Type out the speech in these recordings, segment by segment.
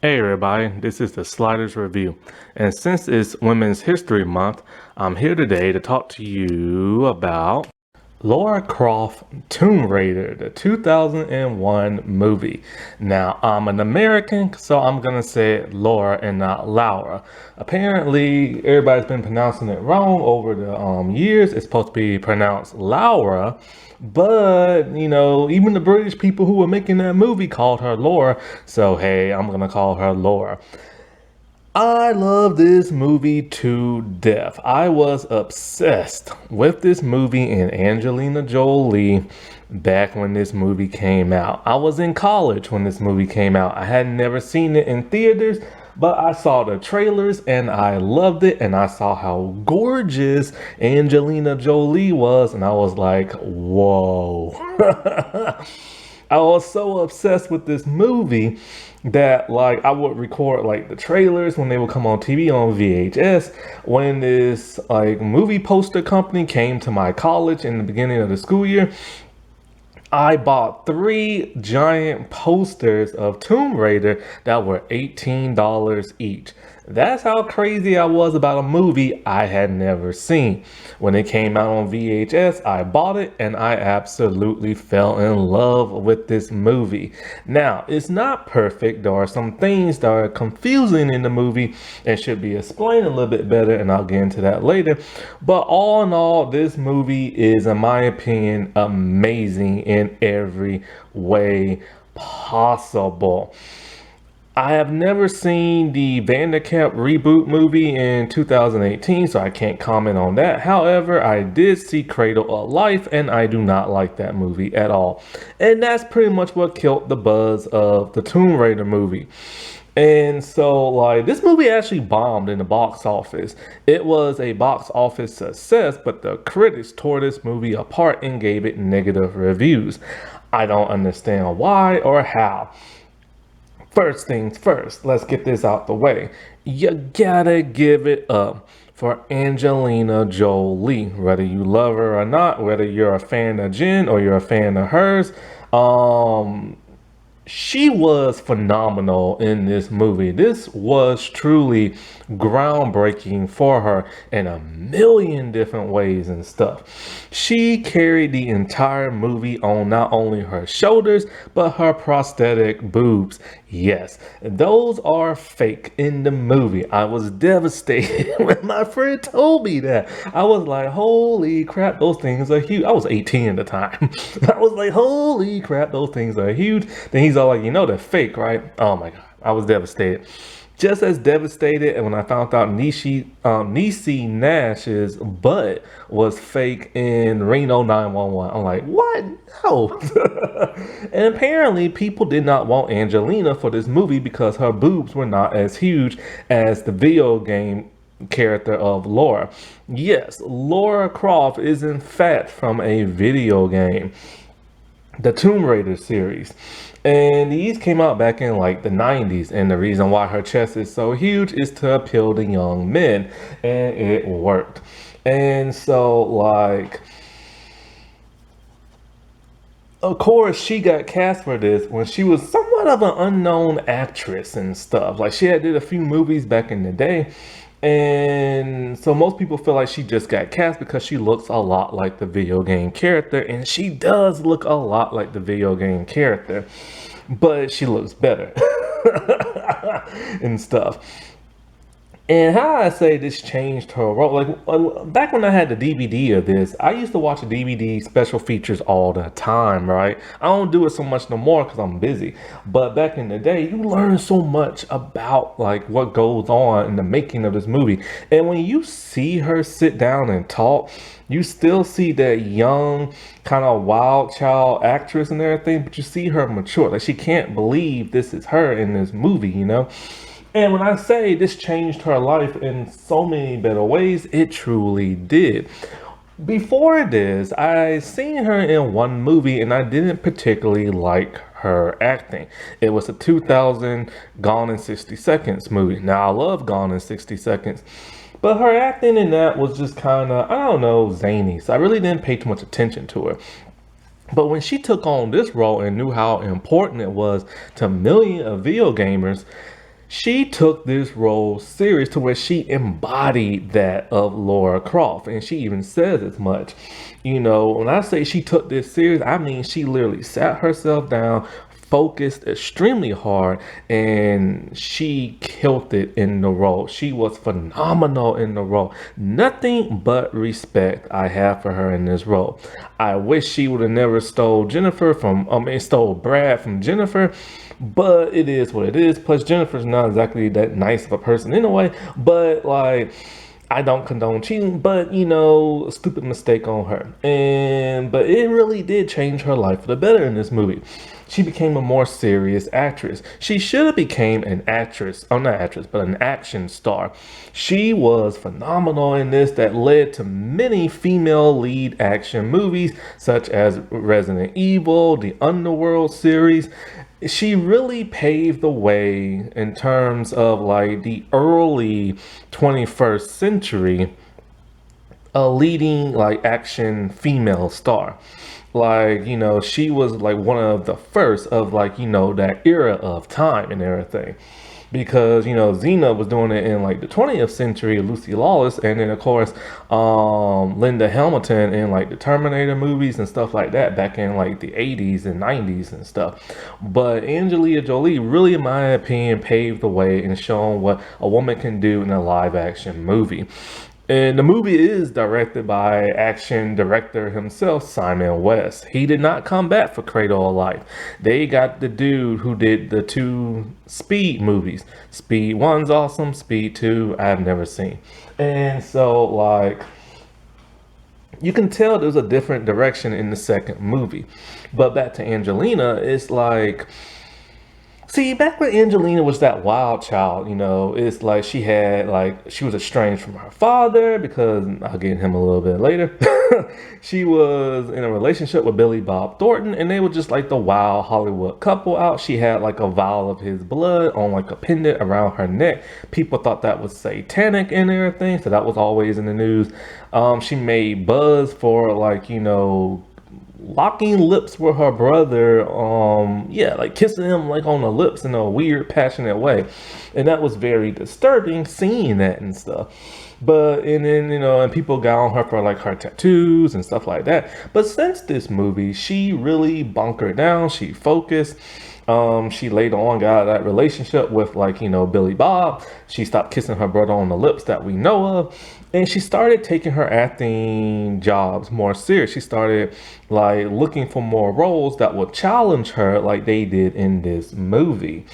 Hey everybody, this is the Sliders Review, and since it's Women's History Month, I'm here today to talk to you about Lara Croft Tomb Raider, the 2001 movie. Now, I'm an American, so I'm gonna say it Laura and not Laura. Apparently, everybody's been pronouncing it wrong over the years. It's supposed to be pronounced Laura, but even the British people who were making that movie called her Laura. So hey, I'm gonna call her Laura. I love this movie to death. I was obsessed with this movie and Angelina Jolie back when this movie came out. I was in college when this movie came out. I had never seen it in theaters, but I saw the trailers and I loved it, and I saw how gorgeous Angelina Jolie was, and I was like, whoa. I was so obsessed with this movie that I would record the trailers when they would come on TV on VHS. When this movie poster company came to my college in the beginning of the school year, I bought 3 giant posters of Tomb Raider that were $18 each. That's how crazy I was about a movie I had never seen. When it came out on VHS, I bought it and I absolutely fell in love with this movie. Now, it's not perfect. There are some things that are confusing in the movie and should be explained a little bit better, and I'll get into that later. But all in all, this movie is, in my opinion, amazing in every way possible. I have never seen the Vanderkamp reboot movie in 2018, so I can't comment on that. However, I did see Cradle of Life, and I do not like that movie at all. And that's pretty much what killed the buzz of the Tomb Raider movie. And so, this movie actually bombed in the box office. It was a box office success, but the critics tore this movie apart and gave it negative reviews. I don't understand why or how. First things first, let's get this out the way. You gotta give it up for Angelina Jolie. Whether you love her or not, whether you're a fan of Jen or you're a fan of hers, she was phenomenal in this movie. This was truly groundbreaking for her in a million different ways and stuff. She carried the entire movie on not only her shoulders, but her prosthetic boobs. Yes, those are fake in the movie. I was devastated when my friend told me that. I was like, holy crap, those things are huge. I was 18 at the time. I was like, holy crap, those things are huge. Then he's all like, they're fake, right? Oh my God, I was devastated. Just as devastated when I found out Niecy Nash's butt was fake in Reno 911. I'm like, what? No. And apparently people did not want Angelina for this movie because her boobs were not as huge as the video game character of Lara. Yes, Lara Croft is in fact from a video game, the Tomb Raider series. And these came out back in the 90s, and the reason why her chest is so huge is to appeal to young men, and it worked. And so of course she got cast for this when she was somewhat of an unknown actress and stuff. She had did a few movies back in the day. And so most people feel like she just got cast because she looks a lot like the video game character, and she does look a lot like the video game character, but she looks better and stuff. And how I say this changed her role, back when I had the DVD of this, I used to watch the DVD special features all the time, right? I don't do it so much no more because I'm busy. But back in the day, you learn so much about what goes on in the making of this movie. And when you see her sit down and talk, you still see that young, kind of wild child actress and everything, but you see her mature. She can't believe this is her in this movie, And when I say this changed her life in so many better ways, it truly did. Before this, I seen her in one movie and I didn't particularly like her acting. It was a 2000 Gone in 60 Seconds movie. Now, I love Gone in 60 Seconds, but her acting in that was just kind of, I don't know, zany. So I really didn't pay too much attention to her. But when she took on this role and knew how important it was to millions of video gamers, She took this role serious to where she embodied that of Lara Croft, and she even says as much. You know, when I say she took this serious, I mean she literally sat herself down, focused extremely hard, and she killed it in the role. She was phenomenal in the role. Nothing but respect I have for her in this role. I wish she would have never stole Brad from Jennifer, but it is what it is. Plus, Jennifer's not exactly that nice of a person anyway. But like, I don't condone cheating, but you know, a stupid mistake on her. But it really did change her life for the better in this movie. She became a more serious actress. She should have became an actress, oh not actress, but an action star. She was phenomenal in this that led to many female lead action movies such as Resident Evil, the Underworld series. She really paved the way in terms of like the early 21st century, a leading like action female star. Like, you know, she was like one of the first of like, you know, that era of time and everything. Because, you know, Xena was doing it in like the 20th century, Lucy Lawless, and then of course, Linda Hamilton in like the Terminator movies and stuff like that back in like the 80s and 90s and stuff. But Angelina Jolie really, in my opinion, paved the way in showing what a woman can do in a live action movie. And the movie is directed by action director himself, Simon West. He did not come back for Cradle of Life. They got the dude who did the two Speed movies. Speed 1's awesome, Speed 2 I've never seen. And so like, you can tell there's a different direction in the second movie. But back to Angelina, it's like, see, back when Angelina was that wild child, you know, it's like she was estranged from her father because I'll get him a little bit later. She was in a relationship with Billy Bob Thornton, and they were just like the wild Hollywood couple out. She had like a vial of his blood on like a pendant around her neck. People thought that was satanic and everything, so that was always in the news. She made buzz for like, you know, locking lips with her brother, like kissing him like on the lips in a weird, passionate way. And that was very disturbing seeing that and stuff. And then, you know, and people got on her for like her tattoos and stuff like that. But since this movie, she really bunkered down, she focused. She later on got that relationship with like, you know, Billy Bob. She stopped kissing her brother on the lips that we know of. And she started taking her acting jobs more serious. She started like looking for more roles that would challenge her like they did in this movie.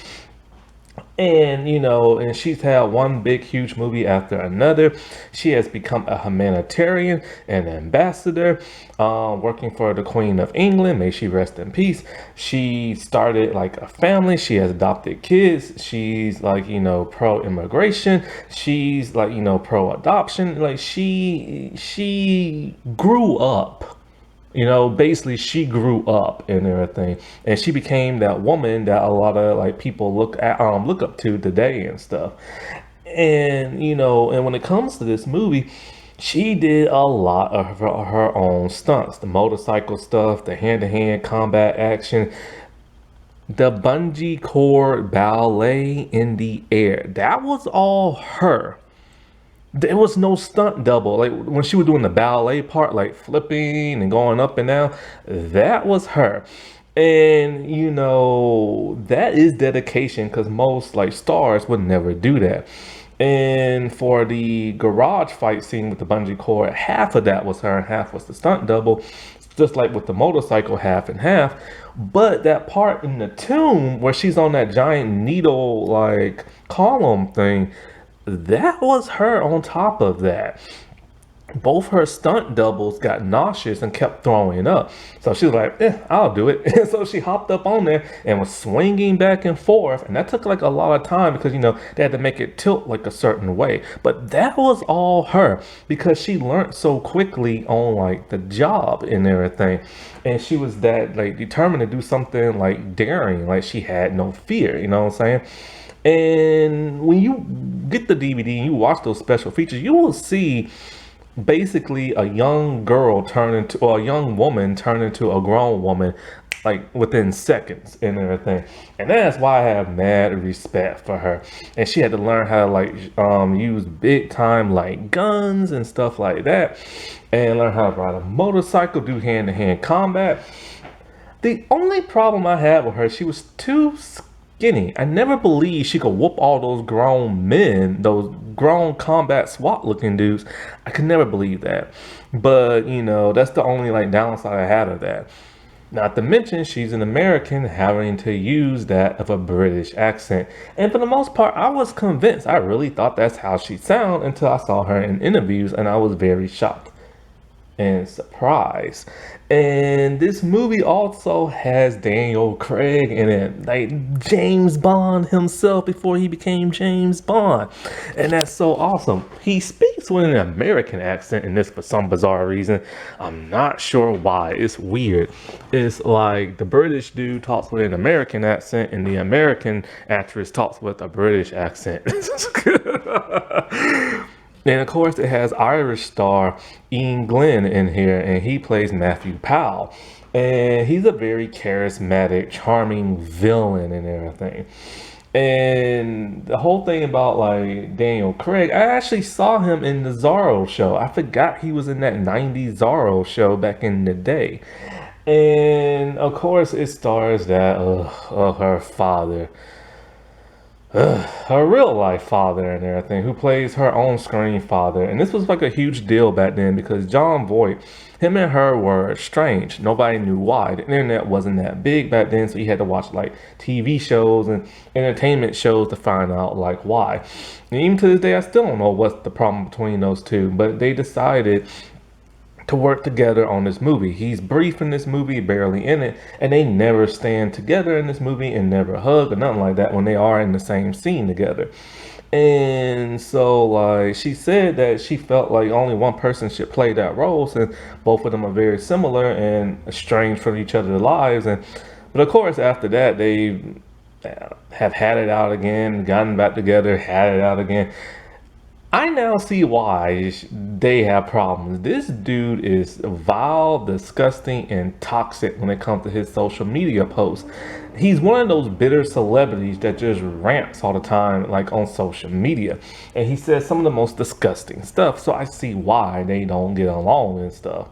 And, you know, and she's had one big, huge movie after another. She has become a humanitarian, an ambassador, working for the Queen of England. May she rest in peace. She started like a family. She has adopted kids. She's like, you know, pro-immigration. She's like, you know, pro-adoption. Like she grew up. You know, basically she grew up and everything, and she became that woman that a lot of like people look up to today and stuff. And you know, and when it comes to this movie, she did a lot of her own stunts, the motorcycle stuff, the hand-to-hand combat action, the bungee cord ballet in the air. That was all her. There was no stunt double. Like when she was doing the ballet part, like flipping and going up and down, that was her. And you know, that is dedication because most like stars would never do that. And for the garage fight scene with the bungee cord, half of that was her and half was the stunt double, just like with the motorcycle, half and half. But that part in the tomb where she's on that giant needle like column thing, that was her on top of that. Both her stunt doubles got nauseous and kept throwing up. So she was like, I'll do it. And so she hopped up on there and was swinging back and forth. And that took like a lot of time because, you know, they had to make it tilt like a certain way. But that was all her because she learned so quickly on like the job and everything. And she was that like determined to do something like daring. Like she had no fear, you know what I'm saying? And when you get the DVD and you watch those special features, you will see basically a young girl turn into, or a young woman turn into a grown woman like within seconds and everything. And that's why I have mad respect for her. And she had to learn how to like use big time like guns and stuff like that, and learn how to ride a motorcycle, do hand-to-hand combat. The only problem I had with her, she was too skinny. I never believed she could whoop all those grown men, those grown combat SWAT looking dudes. I could never believe that. But, you know, that's the only like downside I had of that. Not to mention, she's an American having to use that of a British accent. And for the most part, I was convinced. I really thought that's how she sounded until I saw her in interviews, and I was very shocked and surprised. And this movie also has Daniel Craig in it, like James Bond himself before he became James Bond. And that's so awesome. He speaks with an American accent in this for some bizarre reason. I'm not sure why. It's weird. It's like the British dude talks with an American accent and the American actress talks with a British accent. And of course, it has Irish star Ian Glenn in here, and he plays Matthew Powell. And he's a very charismatic, charming villain and everything. And the whole thing about like Daniel Craig, I actually saw him in the Zorro show. I forgot he was in that 90s Zorro show back in the day. And of course, it stars that of her father. Her real life father and everything, who plays her own screen father. And this was like a huge deal back then because John Voight, him and her were estranged. Nobody knew why. The internet wasn't that big back then, so you had to watch like TV shows and entertainment shows to find out like why. And even to this day, I still don't know what's the problem between those two, but they decided to work together on this movie. He's brief in this movie, barely in it, and they never stand together in this movie and never hug or nothing like that when they are in the same scene together. And so like she said that she felt like only one person should play that role since both of them are very similar and estranged from each other's lives. And but of course after that they have had it out again, gotten back together, had it out again. I now see why they have problems. This dude is vile, disgusting, and toxic when it comes to his social media posts. He's one of those bitter celebrities that just rants all the time, like on social media. And he says some of the most disgusting stuff. So I see why they don't get along and stuff.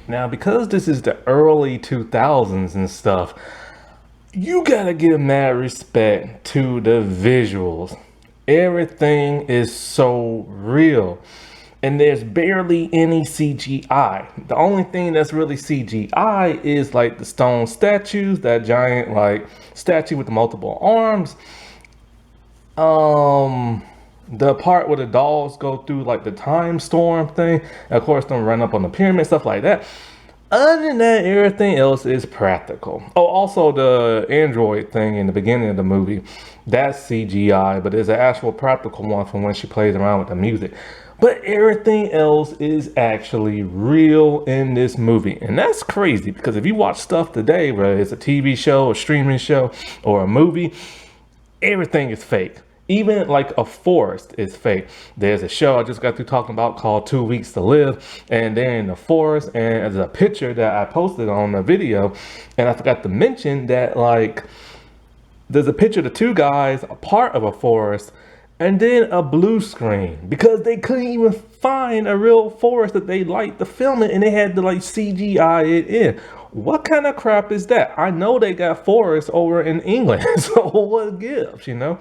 Now, because this is the early 2000s and stuff, you gotta give mad respect to the visuals. Everything is so real, and there's barely any CGI. The only thing that's really CGI is like the stone statues, that giant like statue with the multiple arms. The part where the dolls go through like the time storm thing, and of course them run up on the pyramid, stuff like that. Other than that, everything else is practical. Oh, also the android thing in the beginning of the movie, that's CGI, but there's an actual practical one from when she plays around with the music. But everything else is actually real in this movie. And that's crazy because if you watch stuff today, whether it's a TV show, a streaming show, or a movie, everything is fake. Even like a forest is fake. There's a show I just got through talking about called 2 Weeks to Live, and they're in the forest, and there's a picture that I posted on the video, and I forgot to mention that like there's a picture of the two guys, a part of a forest, and then a blue screen because they couldn't even find a real forest that they liked to film it, and they had to like CGI it in. What kind of crap is that? I know they got forests over in England, so what gives, you know?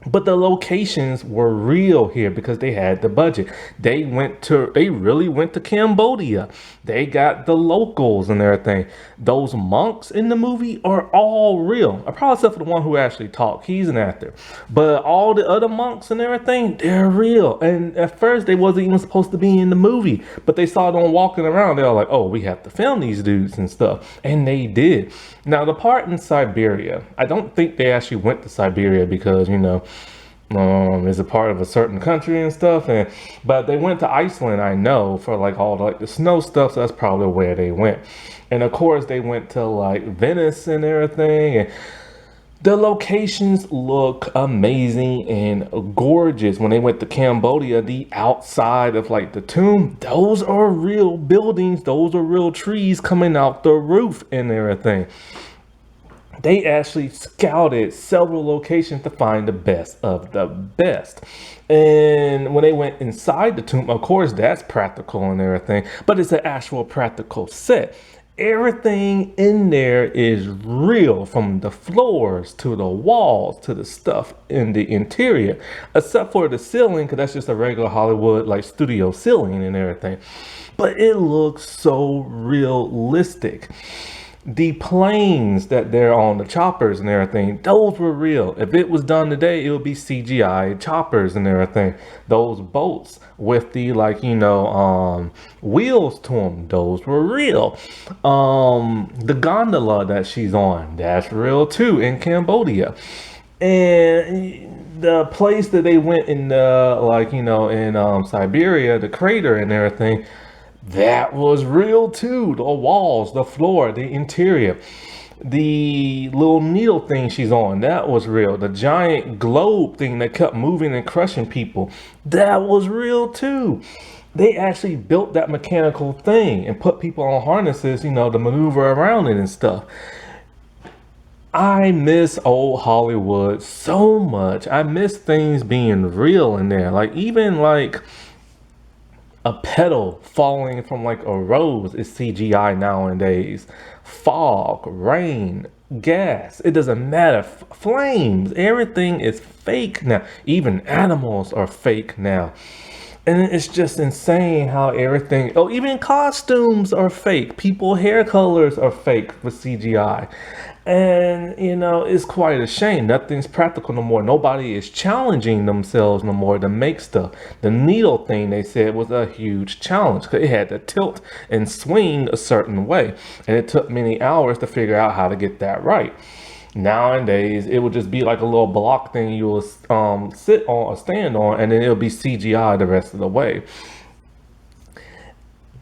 But the locations were real here because they had the budget. They really went to Cambodia. They got the locals and everything. Those monks in the movie are all real. Probably except for the one who actually talked. He's an actor. But all the other monks and everything, they're real. And at first they wasn't even supposed to be in the movie. But they saw them walking around. They were like, oh, we have to film these dudes and stuff. And they did. Now the part in Siberia, I don't think they actually went to Siberia because, you know, is a part of a certain country and stuff, but they went to Iceland, I know, for like all like the snow stuff, so that's probably where they went. And of course they went to like Venice and everything, and The locations look amazing and gorgeous. When they went to Cambodia, the outside of like the tomb, those are real buildings, those are real trees coming out the roof and everything. They actually scouted several locations to find the best of the best. And when they went inside the tomb, of course, that's practical and everything, but it's an actual practical set. Everything in there is real, from the floors to the walls to the stuff in the interior, except for the ceiling, because that's just a regular Hollywood like studio ceiling and everything. But it looks so realistic. The planes that they're on, the choppers and everything, those were real. If it was done today, it would be CGI choppers and everything. Those boats with the wheels to them, those were real. The gondola that she's on, that's real too in Cambodia. And the place that they went in in Siberia, the crater and everything, that was real too. The walls, the floor, the interior. The little needle thing she's on, that was real. The giant globe thing that kept moving and crushing people, that was real too. They actually built that mechanical thing and put people on harnesses, to maneuver around it and stuff. I miss old Hollywood so much. I miss things being real in there. Like even like a petal falling from like a rose is CGI nowadays. Fog, rain, gas, it doesn't matter. Flames, everything is fake now. Even animals are fake now. And it's just insane how everything, oh, even costumes are fake. People hair colors are fake for CGI. And, it's quite a shame. Nothing's practical no more. Nobody is challenging themselves no more to make stuff. The needle thing, they said, was a huge challenge because it had to tilt and swing a certain way. And it took many hours to figure out how to get that right. Nowadays, it would just be like a little block thing you will sit on or stand on, and then it'll be CGI the rest of the way.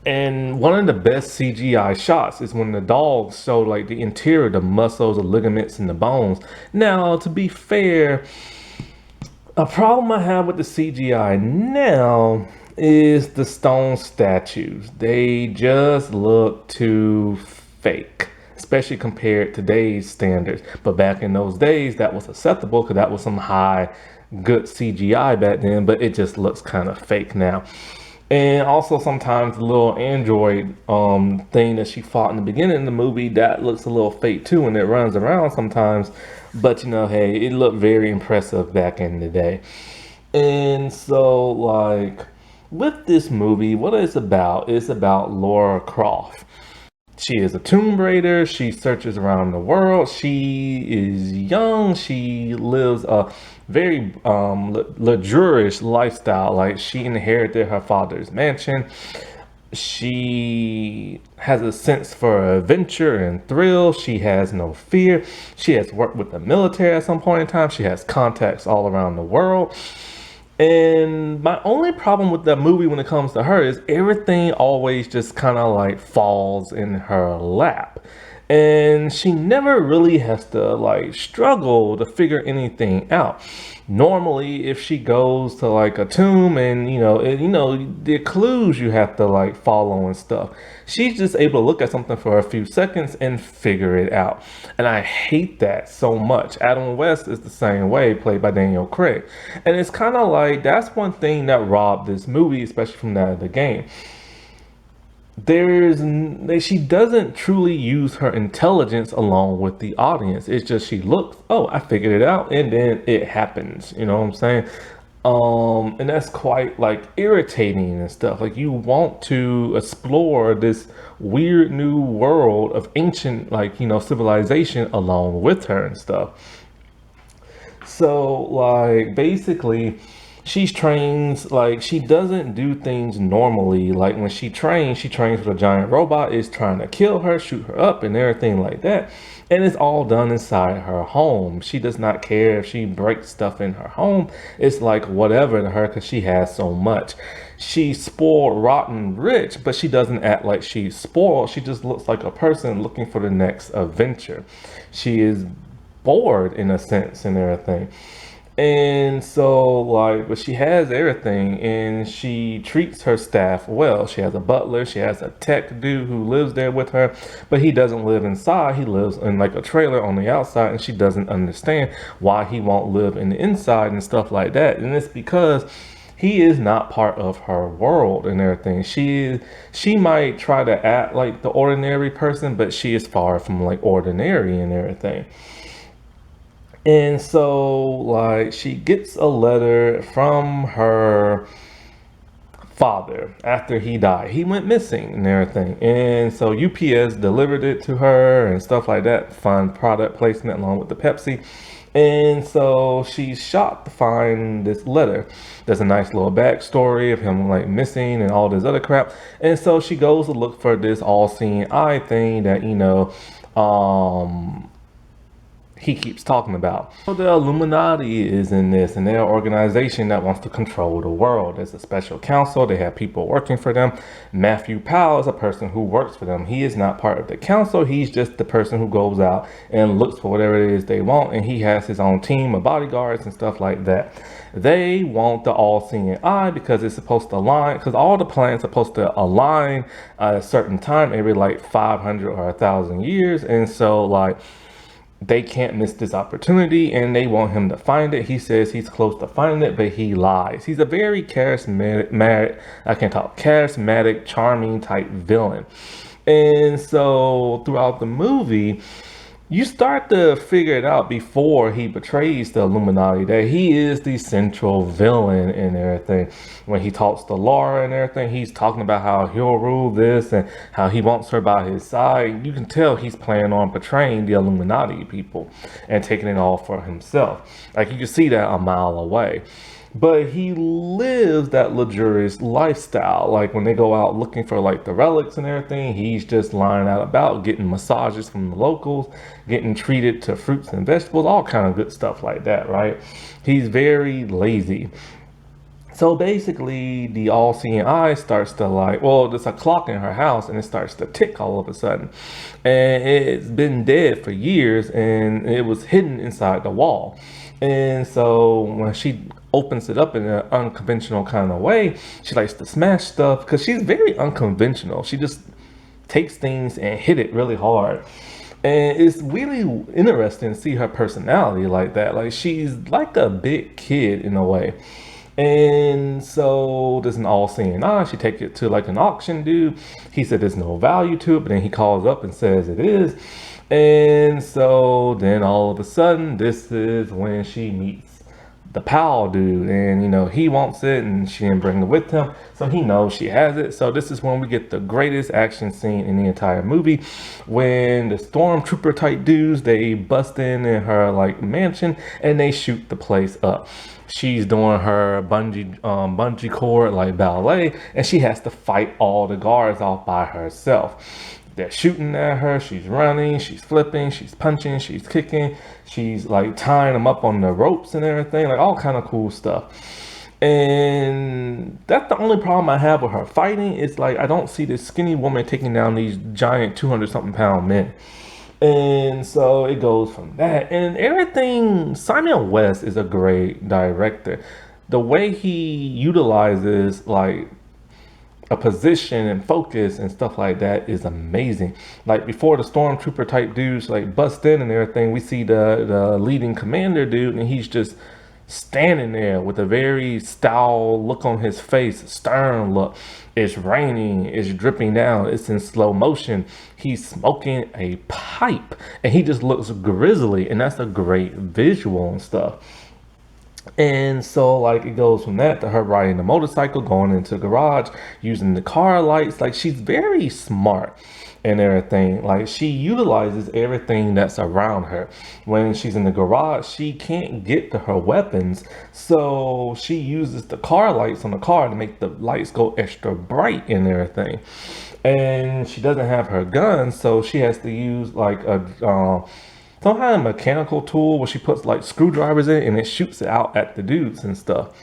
And one of the best CGI shots is when the dogs show like the interior, the muscles, the ligaments, and the bones. Now, to be fair, a problem I have with the CGI now is the stone statues. They just look too fake, especially compared to today's standards. But back in those days, that was acceptable because that was some high, good CGI back then, but it just looks kind of fake now. And also sometimes the little android thing that she fought in the beginning of the movie, that looks a little fake too, and it runs around sometimes. But hey, it looked very impressive back in the day. And so like with this movie, what it's about Lara Croft. She is a tomb raider. She searches around the world. She is young. She lives a very luxurious lifestyle. Like she inherited her father's mansion. She has a sense for adventure and thrill. She has no fear. She has worked with the military at some point in time. She has contacts all around the world. And my only problem with that movie when it comes to her is everything always just kind of like falls in her lap. And she never really has to like struggle to figure anything out. Normally, if she goes to like a tomb and the clues you have to like follow and stuff, she's just able to look at something for a few seconds and figure it out. And I hate that so much. Adam West is the same way, played by Daniel Craig. And it's kind of like that's one thing that robbed this movie, especially from that of the game. She doesn't truly use her intelligence along with the audience. It's just she looks, oh, I figured it out, and then it happens. You know what I'm saying? And that's quite like irritating and stuff. Like you want to explore this weird new world of ancient civilization along with her and stuff. So like basically she's trains, like she doesn't do things normally. Like when she trains with a giant robot is trying to kill her, shoot her up and everything like that. And it's all done inside her home. She does not care if she breaks stuff in her home. It's like whatever to her because she has so much. She's spoiled, rotten, rich, but she doesn't act like she's spoiled. She just looks like a person looking for the next adventure. She is bored in a sense and everything. And so, like, but she has everything and she treats her staff well. She has a butler, she has a tech dude who lives there with her, but he doesn't live inside. He lives in like a trailer on the outside, and she doesn't understand why he won't live in the inside and stuff like that. And it's because he is not part of her world and everything. She might try to act like the ordinary person, but she is far from like ordinary and everything. And so, like, she gets a letter from her father after he died. He went missing and everything. And so UPS delivered it to her and stuff like that. Fun product placement along with the Pepsi. And so she's shocked to find this letter. There's a nice little backstory of him like missing and all this other crap. And so she goes to look for this all-seeing eye thing that, he keeps talking about. So the Illuminati is in this, and they're an organization that wants to control the world. There's a special council. They have people working for them. Matthew Powell is a person who works for them. He is not part of the council. He's just the person who goes out and looks for whatever it is they want, and he has his own team of bodyguards and stuff like that. They want the all-seeing eye because it's supposed to align, because all the planets are supposed to align at a certain time every like 500 or 1,000 years. And so like they can't miss this opportunity, and they want him to find it. He says he's close to finding it, but he lies. He's a very charismatic, charming type villain. And so throughout the movie, you start to figure it out before he betrays the Illuminati that he is the central villain and everything. When he talks to Lara and everything, he's talking about how he'll rule this and how he wants her by his side. You can tell he's planning on betraying the Illuminati people and taking it all for himself. Like you can see that a mile away. But he lives that luxurious lifestyle. Like when they go out looking for like the relics and everything, he's just lying out about getting massages from the locals, getting treated to fruits and vegetables, all kind of good stuff like that, right? He's very lazy. So basically the all-seeing eye starts to like, well, there's a clock in her house and it starts to tick all of a sudden. And it's been dead for years and it was hidden inside the wall. And so when she opens it up in an unconventional kind of way, she likes to smash stuff because she's very unconventional. She just takes things and hit it really hard. And it's really interesting to see her personality like that. Like she's like a big kid in a way. And so there's an all-seeing eye. She takes it to like an auction dude. He said there's no value to it, but then he calls up and says it is. And so then all of a sudden, this is when she meets the Powell dude, and he wants it and she didn't bring it with him, so he knows she has it. So this is when we get the greatest action scene in the entire movie, when the stormtrooper type dudes, they bust in her like mansion and they shoot the place up. She's doing her bungee cord like ballet, and she has to fight all the guards off by herself. They're shooting at her, she's running, she's flipping, she's punching, she's kicking, she's like tying them up on the ropes and everything, like all kind of cool stuff. And that's the only problem I have with her fighting. It's like I don't see this skinny woman taking down these giant 200-something pound men. And so it goes from that. And everything, Simon West is a great director. The way he utilizes like a position and focus and stuff like that is amazing. Like before the stormtrooper type dudes like bust in and everything, we see the leading commander dude, and he's just standing there with a very style look on his face, stern look. It's raining, it's dripping down, it's in slow motion. He's smoking a pipe and he just looks grizzly, and that's a great visual and stuff. And so like it goes from that to her riding the motorcycle, going into the garage, using the car lights. Like she's very smart and everything. Like she utilizes everything that's around her. When she's in the garage, she can't get to her weapons, so she uses the car lights on the car to make the lights go extra bright and everything. And she doesn't have her gun, so she has to use like a some kind of mechanical tool where she puts like screwdrivers in and it shoots it out at the dudes and stuff.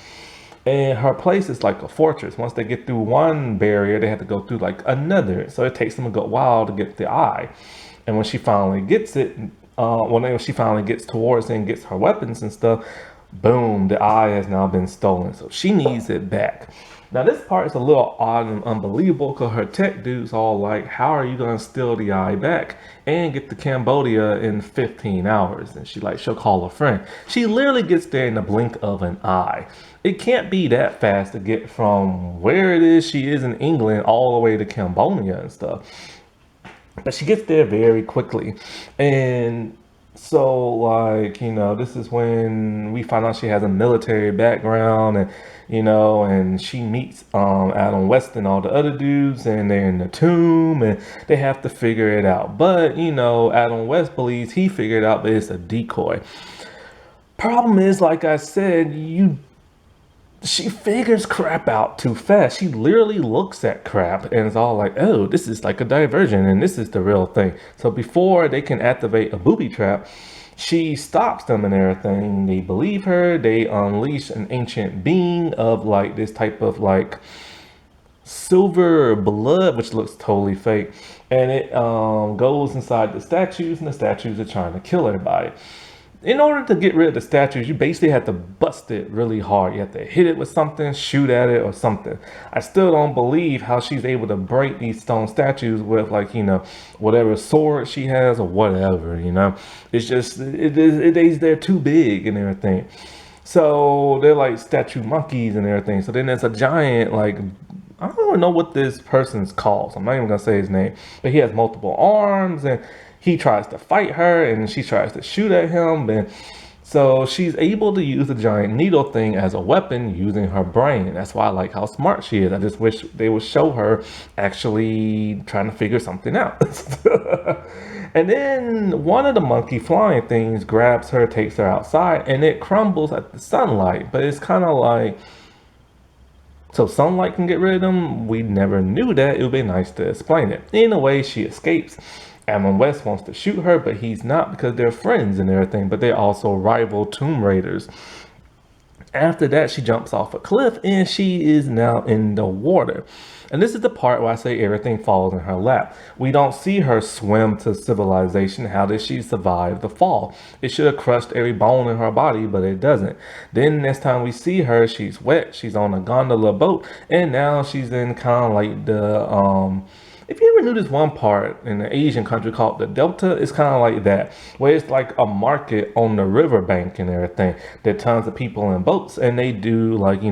And her place is like a fortress. Once they get through one barrier, they have to go through like another. So it takes them a good while to get the eye. And when she finally gets it, when she finally gets towards it and gets her weapons and stuff, boom, the eye has now been stolen. So she needs it back. Now this part is a little odd and unbelievable because her tech dude's all like, how are you gonna steal the eye back and get to Cambodia in 15 hours? And she'll call a friend. She literally gets there in the blink of an eye. It can't be that fast to get from where it is she is in England all the way to Cambodia and stuff. But she gets there very quickly. And so, like, this is when we find out she has a military background, and and she meets Adam West and all the other dudes, and they're in the tomb, and they have to figure it out. But Adam West believes he figured it out, but it's a decoy. Problem is, like I said, she figures crap out too fast. She literally looks at crap and is all like, oh, this is like a diversion and this is the real thing. So before they can activate a booby trap, she stops them and everything. They believe her. They unleash an ancient being of like this type of like silver blood, which looks totally fake. And it goes inside the statues, and the statues are trying to kill everybody. In order to get rid of the statues, you basically have to bust it really hard. You have to hit it with something, shoot at it or something. I still don't believe how she's able to break these stone statues with like, whatever sword she has or whatever, It's just, they're too big and everything. So they're like statue monkeys and everything. So then there's a giant, like, I don't even know what this person's called. So I'm not even gonna say his name, but he has multiple arms and he tries to fight her and she tries to shoot at him. And so she's able to use the giant needle thing as a weapon using her brain. That's why I like how smart she is. I just wish they would show her actually trying to figure something out. And then one of the monkey flying things grabs her, takes her outside, and it crumbles at the sunlight. But it's kind of like, so sunlight can get rid of them? We never knew that. It would be nice to explain it. In a way, she escapes. Adam West wants to shoot her, but he's not because they're friends and everything, but they're also rival tomb raiders. After that, she jumps off a cliff and she is now in the water. And this is the part where I say everything falls in her lap. We don't see her swim to civilization. How did she survive the fall? It should have crushed every bone in her body, but it doesn't. Then next time we see her, she's wet. She's on a gondola boat, and now she's in kind of like the if you ever knew this one part in an Asian country called the Delta, it's kind of like that, where it's like a market on the riverbank and everything. There are tons of people in boats and they do like,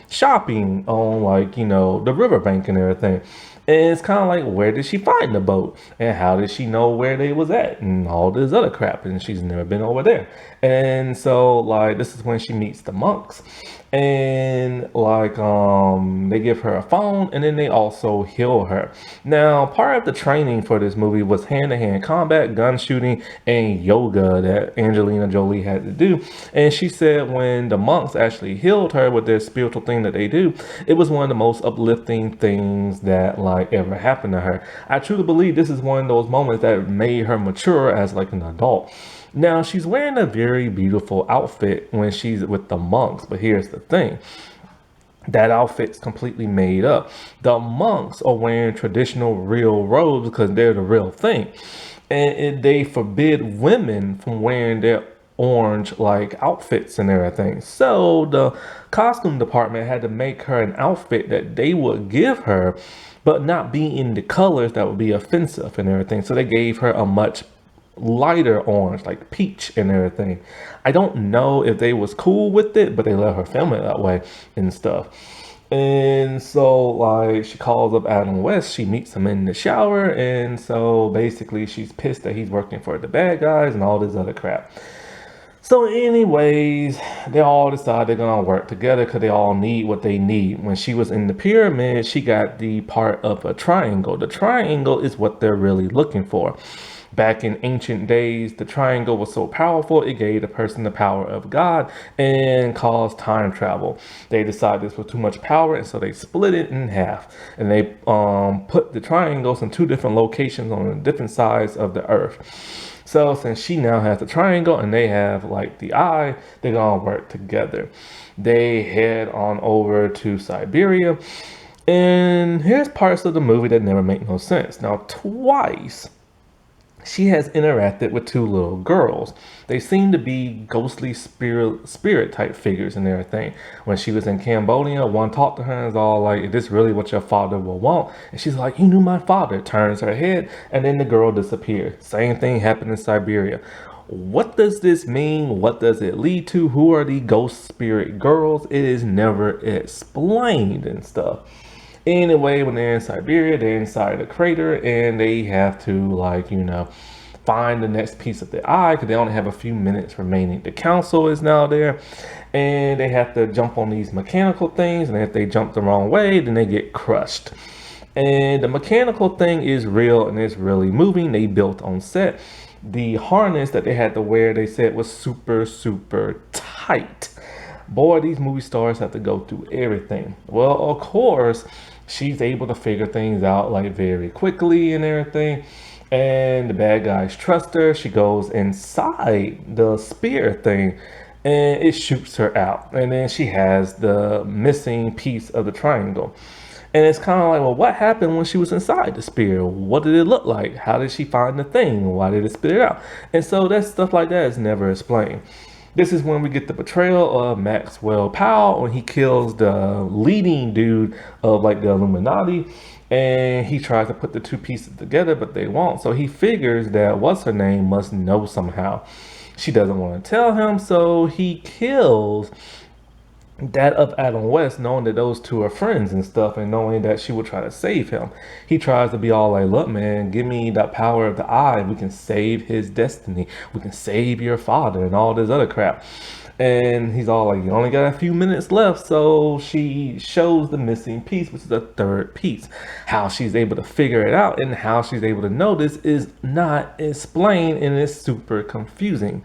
shopping on like, the riverbank and everything. And it's kind of like, where did she find the boat? And how did she know where they was at? And all this other crap. And she's never been over there. And so, like, this is when she meets the monks. And, like, they give her a phone. And then they also heal her. Now, part of the training for this movie was hand-to-hand combat, gun shooting, and yoga that Angelina Jolie had to do. And she said when the monks actually healed her with their spiritual thing that they do, it was one of the most uplifting things that, like, ever happened to her. I truly believe this is one of those moments that made her mature as like an adult. Now she's wearing a very beautiful outfit when she's with the monks, but here's the thing. That outfit's completely made up. The monks are wearing traditional real robes because they're the real thing. And they forbid women from wearing their orange like outfits and everything. So the costume department had to make her an outfit that they would give her, but not be in the colors that would be offensive and everything. So they gave her a much lighter orange, like peach and everything. I don't know if they was cool with it, but they let her film it that way and stuff. And so like she calls up Adam West, she meets him in the shower, and so basically she's pissed that he's working for the bad guys and all this other crap. So anyways, they all decide they're gonna work together because they all need what they need. When she was in the pyramid, she got the part of a triangle. The triangle is what they're really looking for. Back in ancient days, the triangle was so powerful, it gave the person the power of God and caused time travel. They decided this was too much power, and so they split it in half. And they put the triangles in two different locations on different sides of the earth. So since she now has the triangle and they have like the eye, they're gonna work together. They head on over to Siberia. And here's parts of the movie that never make no sense. Now, twice she has interacted with two little girls. They seem to be ghostly spirit type figures and everything. When she was in Cambodia, one talked to her and is all like, "Is this really what your father will want?" And she's like, "You knew my father." Turns her head, and then the girl disappeared. Same thing happened in Siberia. What does this mean? What does it lead to? Who are the ghost spirit girls? It is never explained and stuff. Anyway, when they're in Siberia, they're inside a crater and they have to, like, find the next piece of the eye because they only have a few minutes remaining. The council is now there and they have to jump on these mechanical things, and if they jump the wrong way, then they get crushed. And the mechanical thing is real and it's really moving. They built on set. The harness that they had to wear, they said, was super, super tight. Boy, these movie stars have to go through everything. Well, of course, she's able to figure things out like very quickly and everything. And the bad guys trust her. She goes inside the spear thing and it shoots her out. And then she has the missing piece of the triangle. And it's kind of like, well, what happened when she was inside the spear? What did it look like? How did she find the thing? Why did it spit it out? And so that stuff like that is never explained. This is when we get the betrayal of Maxwell Powell when he kills the leading dude of like the Illuminati. And he tries to put the two pieces together, but they won't. So he figures that what's her name must know somehow. She doesn't want to tell him, so he kills that of Adam West, knowing that those two are friends and stuff, and knowing that she will try to save him. He tries to be all like, "Look, man, give me the power of the eye. We can save his destiny. We can save your father," and all this other crap. And he's all like, "You only got a few minutes left." So she shows the missing piece, which is the third piece. How she's able to figure it out and how she's able to know this is not explained, and it's super confusing.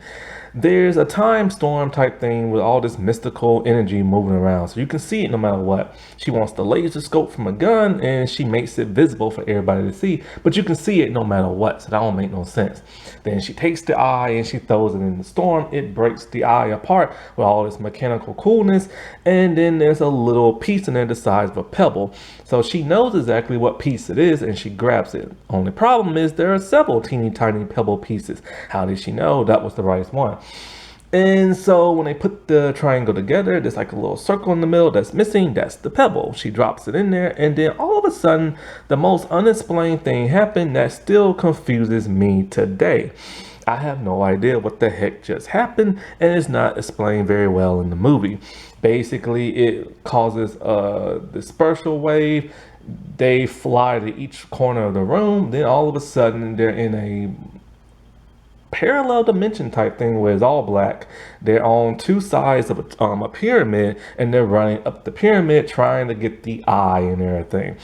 There's a time storm type thing with all this mystical energy moving around, so you can see it no matter what. She wants the laser scope from a gun and she makes it visible for everybody to see, but you can see it no matter what, so that don't make no sense. Then she takes the eye and she throws it in the storm. It breaks the eye apart with all this mechanical coolness, and then there's a little piece in there the size of a pebble. So she knows exactly what piece it is and she grabs it. Only problem is there are several teeny tiny pebble pieces. How did she know that was the right one? And so when they put the triangle together, there's like a little circle in the middle that's missing. That's the pebble. She drops it in there, and then all of a sudden, the most unexplained thing happened that still confuses me today. I have no idea what the heck just happened, and it's not explained very well in the movie. Basically, it causes a dispersal wave. They fly to each corner of the room. Then all of a sudden, they're in a parallel dimension type thing where it's all black. They're on two sides of a pyramid, and they're running up the pyramid trying to get the eye and everything.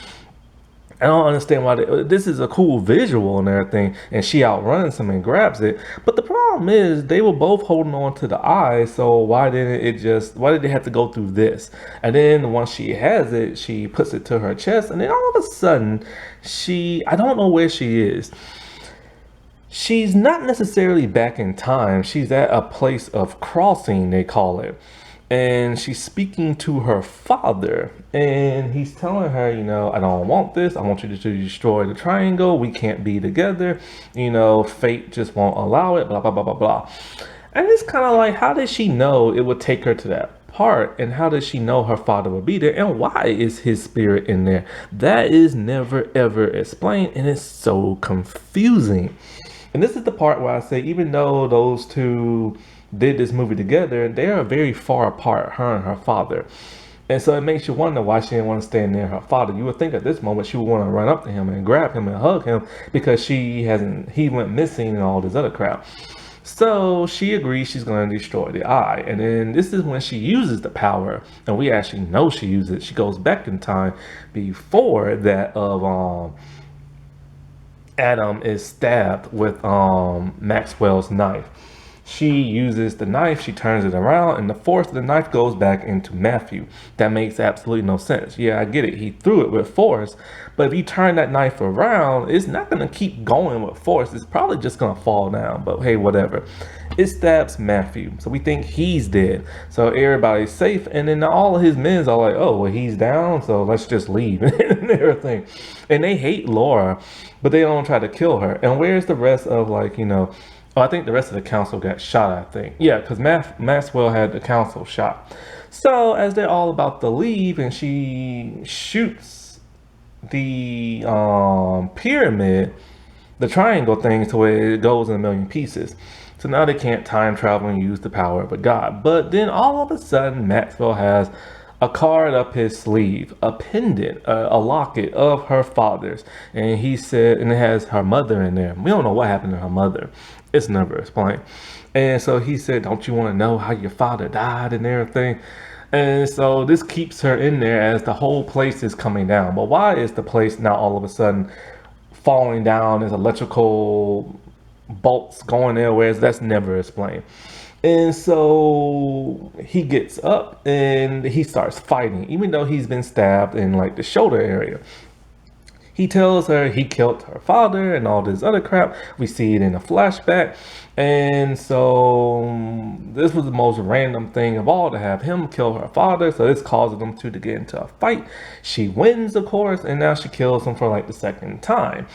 I don't understand why this is a cool visual and everything, and she outruns him and grabs it. But the problem is they were both holding on to the eye, so why did they have to go through this? And then once she has it, she puts it to her chest, and then all of a sudden, I don't know where she is. She's not necessarily back in time. She's at a place of crossing, they call it. And she's speaking to her father. And he's telling her, "I don't want this. I want you to destroy the triangle. We can't be together. Fate just won't allow it, blah, blah, blah, blah, blah." And it's kind of like, how did she know it would take her to that part? And how does she know her father would be there? And why is his spirit in there? That is never, ever explained. And it's so confusing. And this is the part where I say, even though those two did this movie together, they are very far apart, her and her father. And so it makes you wonder why she didn't want to stand near her father. You would think at this moment she would want to run up to him and grab him and hug him because he went missing and all this other crap. So she agrees she's going to destroy the eye. And then this is when she uses the power. And we actually know she uses it. She goes back in time before that of Adam is stabbed with Maxwell's knife. She uses the knife, she turns it around, and the force of the knife goes back into Matthew. That makes absolutely no sense. Yeah, I get it. He threw it with force, but if you turn that knife around, it's not going to keep going with force. It's probably just going to fall down, but hey, whatever. It stabs Matthew, so we think he's dead. So everybody's safe, and then all of his men are like, oh, well, he's down, so let's just leave and everything. And they hate Laura, but they don't try to kill her. And where's the rest of, like, oh, I think the rest of the council got shot, I think. Yeah, because Maxwell had the council shot. So as they're all about to leave and she shoots the pyramid, the triangle thing, to where it goes in a million pieces. So now they can't time travel and use the power of a god. But then all of a sudden, Maxwell has a card up his sleeve, a pendant, a locket of her father's. And he said, and it has her mother in there. We don't know what happened to her mother. It's never explained. And so he said, don't you want to know how your father died and everything? And so this keeps her in there as the whole place is coming down. But why is the place now all of a sudden falling down? As electrical bolts going there, whereas that's never explained. And so he gets up and he starts fighting, even though he's been stabbed in like the shoulder area. He tells her he killed her father and all this other crap. We see it in a flashback. And so this was the most random thing of all, to have him kill her father. So this causes them to get into a fight. She wins, of course, and now she kills him for like the second time.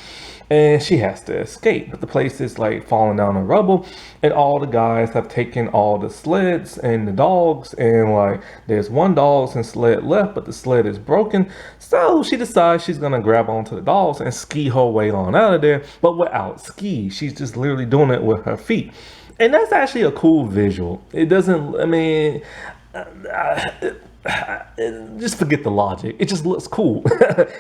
And she has to escape. But the place is like falling down in rubble, and all the guys have taken all the sleds and the dogs, and like there's one dog and sled left, but the sled is broken. So she decides she's gonna grab onto the dogs and ski her way on out of there, but without skis. She's just literally doing it with her feet. And that's actually a cool visual. It doesn't, I mean, just forget the logic. It just looks cool.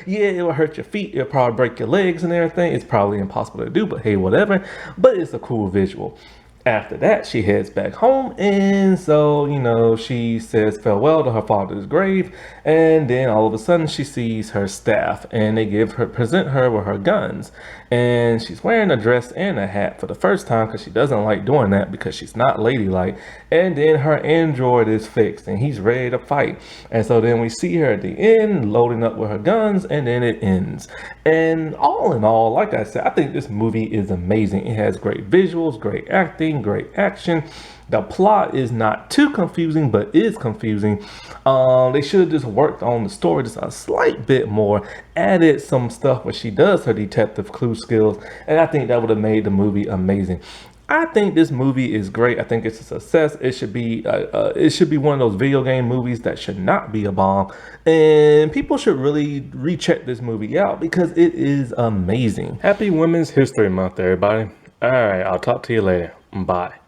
Yeah, it will hurt your feet. It'll probably break your legs and everything. It's probably impossible to do, but hey, whatever. But it's a cool visual. After that, she heads back home, and so, she says farewell to her father's grave, and then all of a sudden she sees her staff, and they present her with her guns, and she's wearing a dress and a hat for the first time, because she doesn't like doing that, because she's not ladylike. And then her android is fixed, and he's ready to fight, and so then we see her at the end, loading up with her guns, and then it ends. And all in all, like I said, I think this movie is amazing. It has great visuals, great acting, great action. The plot is not too confusing, but is confusing. They should have just worked on the story just a slight bit more, added some stuff where she does her detective clue skills, and I think that would have made the movie amazing. I think this movie is great. I think it's a success. It should be one of those video game movies that should not be a bomb, and people should really recheck this movie out because it is amazing. Happy Women's History Month, everybody. All right, I'll talk to you later. Bye.